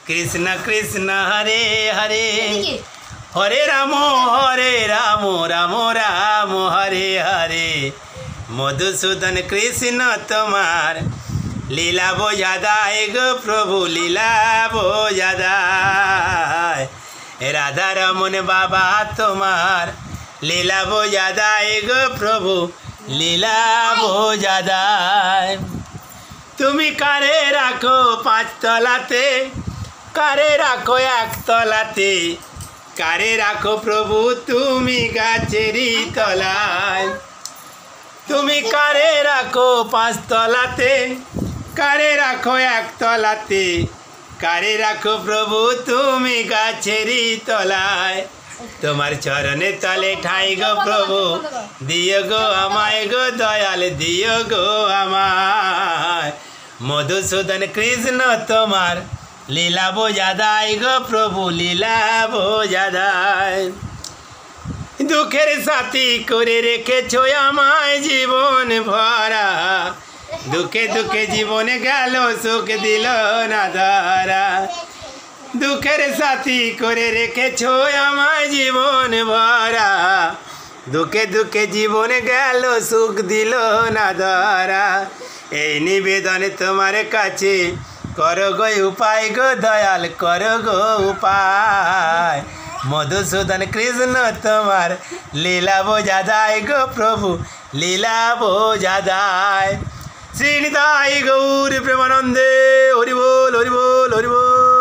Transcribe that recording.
कृष्ण कृष्ण हरे हरे हरे राम राम राम हरे हरे मधुसूदन कृष्ण तुम्हार लीला बोझादाय गो प्रभु लीला बोझादाय राधा रमन बाबा तुम्हार लीला बोझादाय गो प्रभु लीला बोझादाय তুমি কারে রাখো পাঁচ তলাতে কারে রাখো এক তলাতে কারে রাখো প্রভু তুমি গাছেরই তলায় তুমি কারে রাখো পাঁচ তলাতে কারে রাখো এক তলাতে কারে রাখো প্রভু তুমি গাছেরই তলায় তোমার চরণে তলে ঠাই গো প্রভু দিও গো আমায় গো দয়াল দিও গো আমায় मधुसूदन कृष्ण तुम्हार लीला बोझादाय गो प्रभु लीला बोझादाय दुखेर साथी करे रेखेछो आमाय जीवन भरा दुखे दुखे जीवन गेल सुख दिल ना धरा दुखेर साथी करे रेखेछो आमाय जीवन भरा दुखे दुखे जीवन गेल सुख दिल ना धरा এই নিবেদনে তোমার কাছে করো গো উপায় গো দয়াল করো গো উপায় মধুসূদন কৃষ্ণ তোমার লীলা বোঝাদায় গো প্রভু লীলা বোঝাদায় শ্রীনিতাই গৌর প্রেমানন্দে হরি বল হরি বল হরি বল।